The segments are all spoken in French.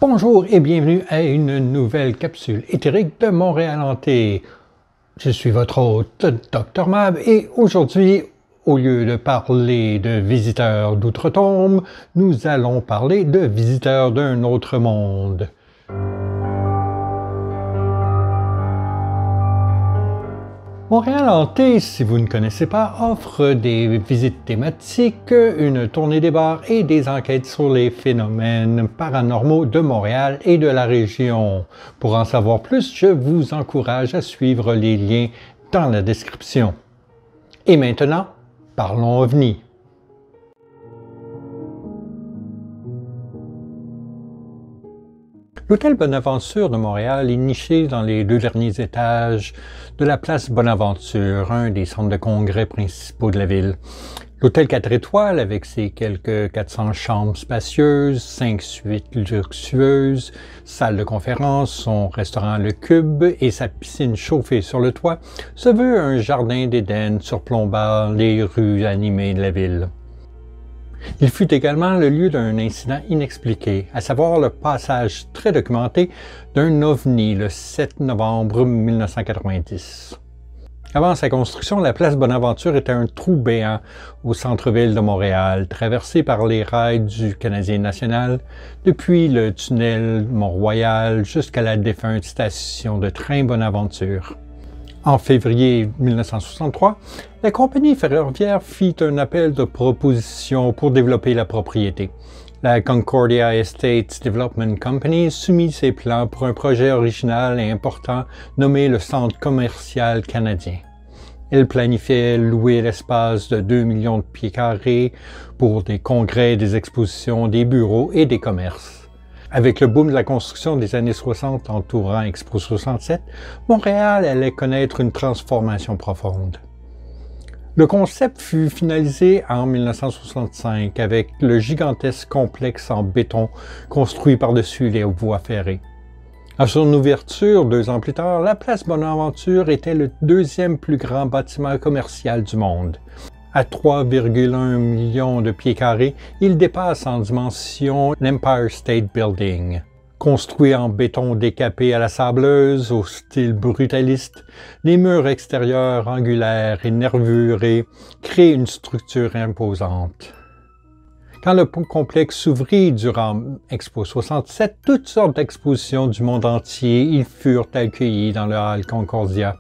Bonjour et bienvenue à une nouvelle capsule éthérique de Montréal Hanté. Je suis votre hôte, Dr Mab, et aujourd'hui, au lieu de parler de visiteurs d'outre-tombe, nous allons parler de visiteurs d'un autre monde. Montréal Hanté, si vous ne connaissez pas, offre des visites thématiques, une tournée des bars et des enquêtes sur les phénomènes paranormaux de Montréal et de la région. Pour en savoir plus, je vous encourage à suivre les liens dans la description. Et maintenant, parlons OVNI. L'hôtel Bonaventure de Montréal est niché dans les deux derniers étages de la place Bonaventure, un des centres de congrès principaux de la ville. L'hôtel 4 étoiles, avec ses quelques 400 chambres spacieuses, 5 suites luxueuses, salle de conférence, son restaurant Le Cube et sa piscine chauffée sur le toit, se veut un jardin d'Éden surplombant les rues animées de la ville. Il fut également le lieu d'un incident inexpliqué, à savoir le passage très documenté d'un OVNI le 7 novembre 1990. Avant sa construction, la place Bonaventure était un trou béant au centre-ville de Montréal, traversé par les rails du Canadien national, depuis le tunnel Mont-Royal jusqu'à la défunte station de train Bonaventure. En février 1963, la compagnie ferroviaire fit un appel de proposition pour développer la propriété. La Concordia Estates Development Company soumit ses plans pour un projet original et important nommé le Centre commercial canadien. Elle planifiait louer l'espace de 2 millions de pieds carrés pour des congrès, des expositions, des bureaux et des commerces. Avec le boom de la construction des années 60 entourant Expo 67, Montréal allait connaître une transformation profonde. Le concept fut finalisé en 1965 avec le gigantesque complexe en béton construit par-dessus les voies ferrées. À son ouverture 2 ans plus tard, la place Bonaventure était le deuxième plus grand bâtiment commercial du monde. À 3,1 millions de pieds carrés, il dépasse en dimension l'Empire State Building. Construit en béton décapé à la sableuse, au style brutaliste, les murs extérieurs angulaires et nervurés créent une structure imposante. Quand le complexe s'ouvrit durant Expo 67, toutes sortes d'expositions du monde entier y furent accueillies dans le Hall Concordia.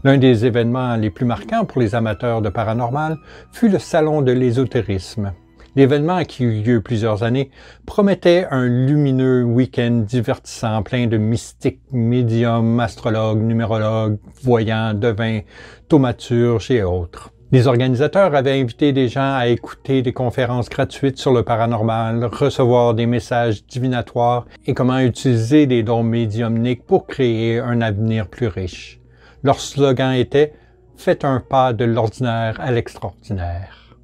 L'un des événements les plus marquants pour les amateurs de paranormal fut le Salon de l'ésotérisme. L'événement, qui eut lieu plusieurs années, promettait un lumineux week-end divertissant plein de mystiques, médiums, astrologues, numérologues, voyants, devins, thaumaturges et autres. Les organisateurs avaient invité des gens à écouter des conférences gratuites sur le paranormal, recevoir des messages divinatoires et comment utiliser des dons médiumniques pour créer un avenir plus riche. Leur slogan était « Faites un pas de l'ordinaire à l'extraordinaire ».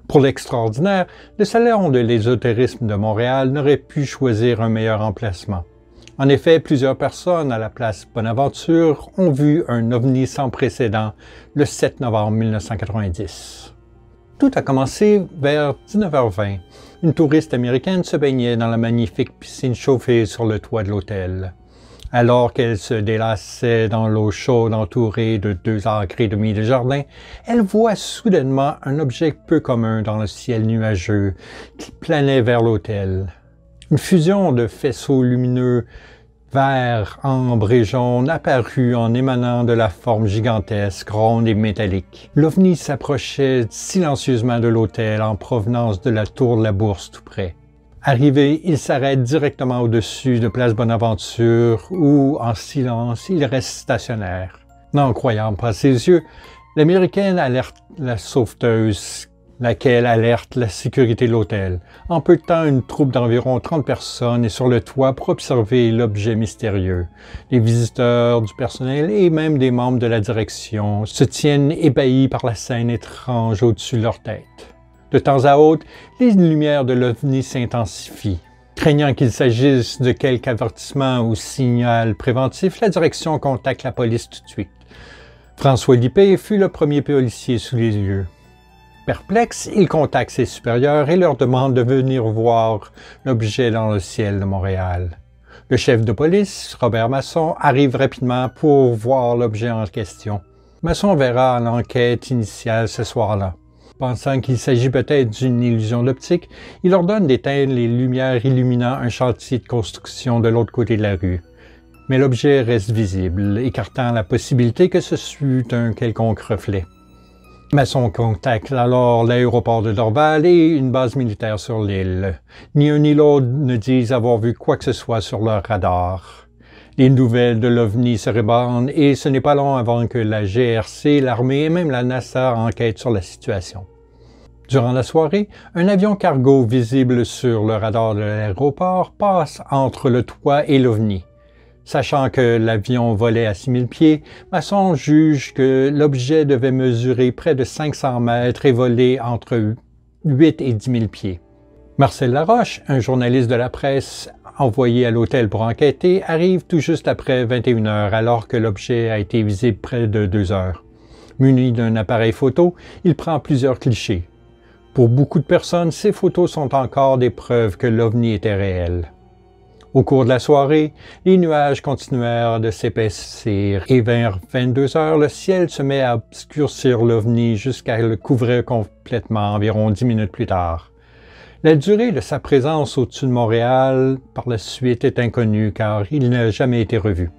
Pour l'extraordinaire, le Salon de l'ésotérisme de Montréal n'aurait pu choisir un meilleur emplacement. En effet, plusieurs personnes à la place Bonaventure ont vu un OVNI sans précédent le 7 novembre 1990. Tout a commencé vers 19h20. Une touriste américaine se baignait dans la magnifique piscine chauffée sur le toit de l'hôtel. Alors qu'elle se délassait dans l'eau chaude entourée de 2 acres et demi de jardin, elle voit soudainement un objet peu commun dans le ciel nuageux qui planait vers l'hôtel. Une fusion de faisceaux lumineux vert, ambre et jaune apparut en émanant de la forme gigantesque, ronde et métallique. L'OVNI s'approchait silencieusement de l'hôtel en provenance de la tour de la Bourse tout près. Arrivé, il s'arrête directement au-dessus de Place Bonaventure où, en silence, il reste stationnaire. N'en croyant pas ses yeux, l'Américaine alerte la sauveteuse, laquelle alerte la sécurité de l'hôtel. En peu de temps, une troupe d'environ 30 personnes est sur le toit pour observer l'objet mystérieux. Les visiteurs, du personnel et même des membres de la direction se tiennent ébahis par la scène étrange au-dessus de leur tête. De temps à autre, les lumières de l'OVNI s'intensifient. Craignant qu'il s'agisse de quelque avertissement ou signal préventif, la direction contacte la police tout de suite. François Lippé fut le premier policier sous les lieux. Perplexe, il contacte ses supérieurs et leur demande de venir voir l'objet dans le ciel de Montréal. Le chef de police, Robert Masson, arrive rapidement pour voir l'objet en question. Masson verra l'enquête initiale ce soir-là. Pensant qu'il s'agit peut-être d'une illusion d'optique, il ordonne d'éteindre les lumières illuminant un chantier de construction de l'autre côté de la rue. Mais l'objet reste visible, écartant la possibilité que ce fût un quelconque reflet. Masson contacte alors l'aéroport de Dorval et une base militaire sur l'île. Ni un ni l'autre ne disent avoir vu quoi que ce soit sur leur radar. Les nouvelles de l'OVNI se répandent et ce n'est pas long avant que la GRC, l'armée et même la NASA enquêtent sur la situation. Durant la soirée, un avion cargo visible sur le radar de l'aéroport passe entre le toit et l'OVNI. Sachant que l'avion volait à 6000 pieds, Masson juge que l'objet devait mesurer près de 500 mètres et voler entre 8 et 10 000 pieds. Marcel Laroche, un journaliste de la presse envoyé à l'hôtel pour enquêter, arrive tout juste après 21 heures alors que l'objet a été visible près de 2 heures. Muni d'un appareil photo, il prend plusieurs clichés. Pour beaucoup de personnes, ces photos sont encore des preuves que l'OVNI était réel. Au cours de la soirée, les nuages continuèrent de s'épaissir et vers 22 heures, le ciel se met à obscurcir l'OVNI jusqu'à le couvrir complètement environ 10 minutes plus tard. La durée de sa présence au-dessus de Montréal par la suite est inconnue car il n'a jamais été revu.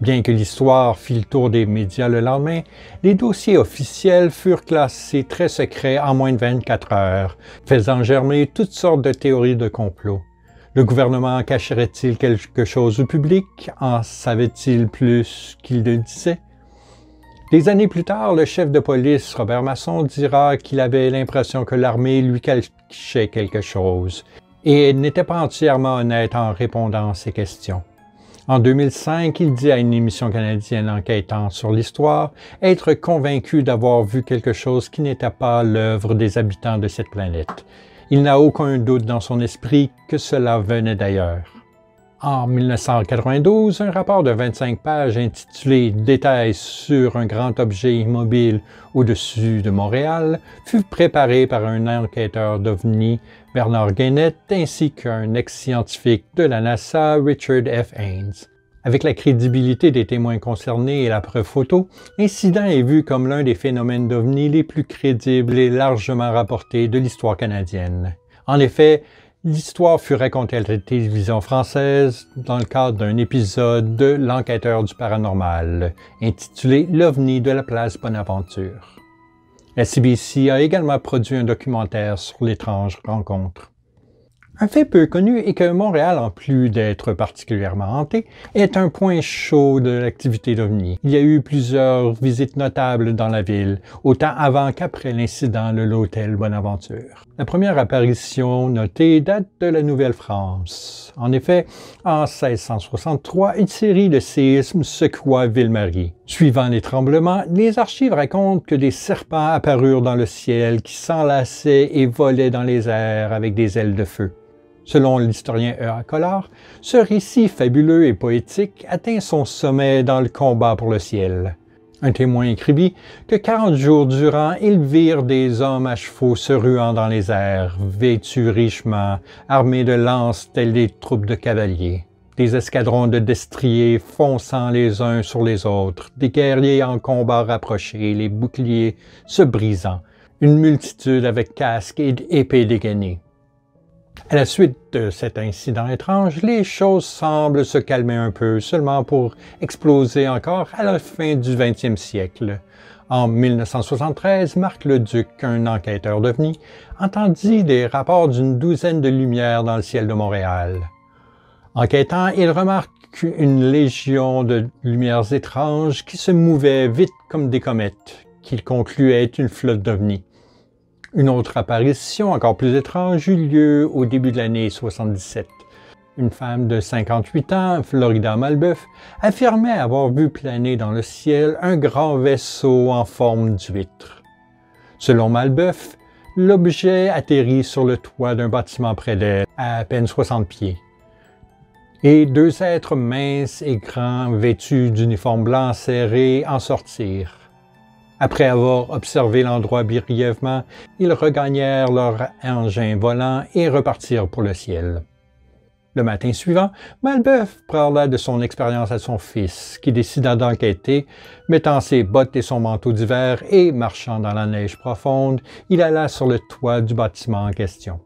Bien que l'histoire fit le tour des médias le lendemain, les dossiers officiels furent classés très secrets en moins de 24 heures, faisant germer toutes sortes de théories de complot. Le gouvernement cacherait-il quelque chose au public? En savait-il plus qu'il ne disait? Des années plus tard, le chef de police, Robert Masson, dira qu'il avait l'impression que l'armée lui cachait quelque chose et n'était pas entièrement honnête en répondant à ces questions. En 2005, il dit à une émission canadienne enquêtant sur l'histoire être convaincu d'avoir vu quelque chose qui n'était pas l'œuvre des habitants de cette planète. Il n'a aucun doute dans son esprit que cela venait d'ailleurs. En 1992, un rapport de 25 pages intitulé « Détails sur un grand objet immobile au-dessus de Montréal » fut préparé par un enquêteur d'OVNI, Bernard Guénette, ainsi qu'un ex-scientifique de la NASA, Richard F. Haynes. Avec la crédibilité des témoins concernés et la preuve photo, l'incident est vu comme l'un des phénomènes d'OVNI les plus crédibles et largement rapportés de l'histoire canadienne. En effet, l'histoire fut racontée à la télévision française dans le cadre d'un épisode de L'Enquêteur du paranormal, intitulé « L'OVNI de la place Bonaventure ». La CBC a également produit un documentaire sur l'étrange rencontre. Un fait peu connu est que Montréal, en plus d'être particulièrement hanté, est un point chaud de l'activité d'OVNI. Il y a eu plusieurs visites notables dans la ville, autant avant qu'après l'incident de l'hôtel Bonaventure. La première apparition notée date de la Nouvelle-France. En effet, en 1663, une série de séismes secoua Ville-Marie. Suivant les tremblements, les archives racontent que des serpents apparurent dans le ciel qui s'enlaçaient et volaient dans les airs avec des ailes de feu. Selon l'historien E.A. Collard, ce récit fabuleux et poétique atteint son sommet dans le combat pour le ciel. Un témoin écrivit que 40 jours durant, ils virent des hommes à chevaux se ruant dans les airs, vêtus richement, armés de lances tels des troupes de cavaliers. Des escadrons de destriers fonçant les uns sur les autres, des guerriers en combat rapprochés, les boucliers se brisant, une multitude avec casques et épées dégainées. À la suite de cet incident étrange, les choses semblent se calmer un peu, seulement pour exploser encore à la fin du 20e siècle. En 1973, Marc Leduc, un enquêteur d'OVNI, entendit des rapports d'une douzaine de lumières dans le ciel de Montréal. Enquêtant, il remarque une légion de lumières étranges qui se mouvaient vite comme des comètes, qu'il concluait être une flotte d'OVNI. Une autre apparition encore plus étrange eut lieu au début de l'année 77. Une femme de 58 ans, Florida Malbeuf, affirmait avoir vu planer dans le ciel un grand vaisseau en forme d'huître. Selon Malbeuf, l'objet atterrit sur le toit d'un bâtiment près d'elle, à peine 60 pieds. Et deux êtres minces et grands, vêtus d'uniformes blancs serrés, en sortirent. Après avoir observé l'endroit brièvement, ils regagnèrent leur engin volant et repartirent pour le ciel. Le matin suivant, Maelbeuf parla de son expérience à son fils, qui décida d'enquêter. Mettant ses bottes et son manteau d'hiver et marchant dans la neige profonde, il alla sur le toit du bâtiment en question.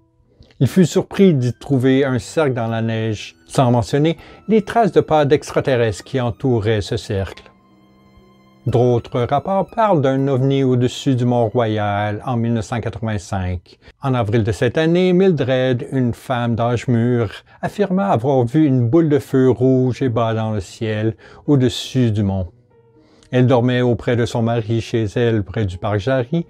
Il fut surpris d'y trouver un cercle dans la neige, sans mentionner les traces de pas d'extraterrestres qui entouraient ce cercle. D'autres rapports parlent d'un ovni au-dessus du Mont-Royal en 1985. En avril de cette année, Mildred, une femme d'âge mûr, affirma avoir vu une boule de feu rouge et bas dans le ciel au-dessus du mont. Elle dormait auprès de son mari chez elle près du parc Jarry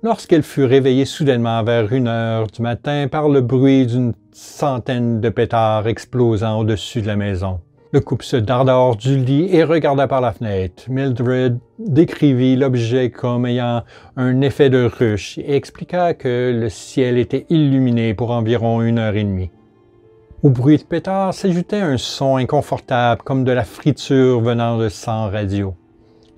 lorsqu'elle fut réveillée soudainement vers 1 heure du matin par le bruit d'une centaine de pétards explosant au-dessus de la maison. Le couple se darda hors du lit et regarda par la fenêtre. Mildred décrivit l'objet comme ayant un effet de ruche et expliqua que le ciel était illuminé pour environ 1 heure et demie. Au bruit de pétard s'ajoutait un son inconfortable comme de la friture venant de 100 radios.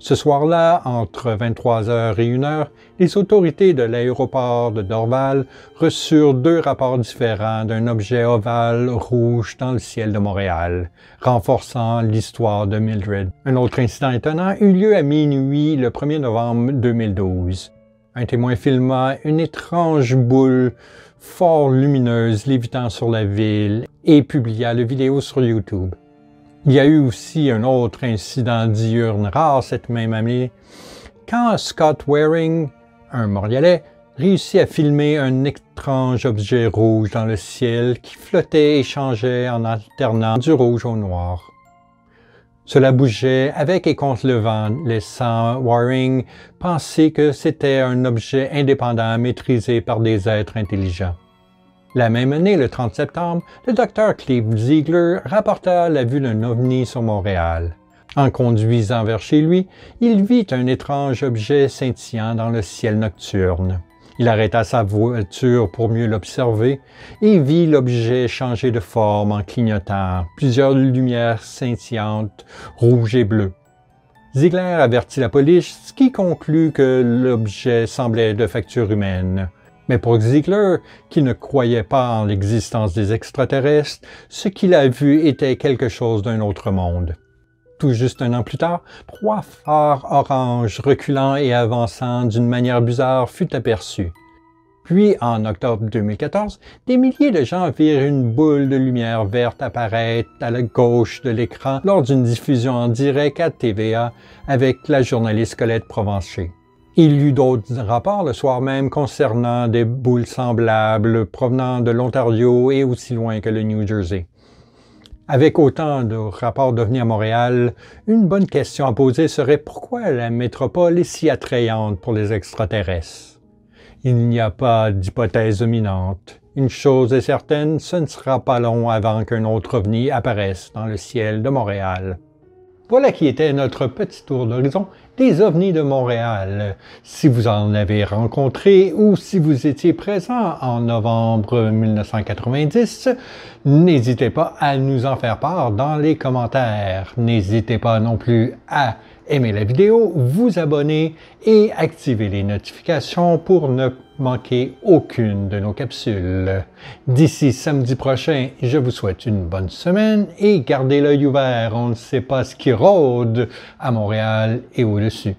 Ce soir-là, entre 23h et 1h, les autorités de l'aéroport de Dorval reçurent 2 rapports différents d'un objet ovale rouge dans le ciel de Montréal, renforçant l'histoire de Mildred. Un autre incident étonnant eut lieu à minuit le 1er novembre 2012. Un témoin filma une étrange boule fort lumineuse lévitant sur la ville et publia la vidéo sur YouTube. Il y a eu aussi un autre incident diurne rare cette même année, quand Scott Waring, un Montréalais, réussit à filmer un étrange objet rouge dans le ciel qui flottait et changeait en alternant du rouge au noir. Cela bougeait avec et contre le vent, laissant Waring penser que c'était un objet indépendant maîtrisé par des êtres intelligents. La même année, le 30 septembre, le Dr Cleve Ziegler rapporta la vue d'un ovni sur Montréal. En conduisant vers chez lui, il vit un étrange objet scintillant dans le ciel nocturne. Il arrêta sa voiture pour mieux l'observer et vit l'objet changer de forme en clignotant, plusieurs lumières scintillantes, rouges et bleues. Ziegler avertit la police, qui conclut que l'objet semblait de facture humaine. Mais pour Ziegler, qui ne croyait pas en l'existence des extraterrestres, ce qu'il a vu était quelque chose d'un autre monde. Tout juste 1 an plus tard, 3 phares orange reculant et avançant d'une manière bizarre furent aperçus. Puis, en octobre 2014, des milliers de gens virent une boule de lumière verte apparaître à la gauche de l'écran lors d'une diffusion en direct à TVA avec la journaliste Colette Provencher. Il y eut d'autres rapports le soir même concernant des boules semblables provenant de l'Ontario et aussi loin que le New Jersey. Avec autant de rapports d'OVNI à Montréal, une bonne question à poser serait pourquoi la métropole est si attrayante pour les extraterrestres? Il n'y a pas d'hypothèse dominante. Une chose est certaine, ce ne sera pas long avant qu'un autre OVNI apparaisse dans le ciel de Montréal. Voilà qui était notre petit tour d'horizon des ovnis de Montréal. Si vous en avez rencontré ou si vous étiez présent en novembre 1990, n'hésitez pas à nous en faire part dans les commentaires. N'hésitez pas non plus à aimer la vidéo, vous abonner et activer les notifications pour ne manquer aucune de nos capsules. D'ici samedi prochain, je vous souhaite une bonne semaine et gardez l'œil ouvert, on ne sait pas ce qui rôde à Montréal et au-dessus.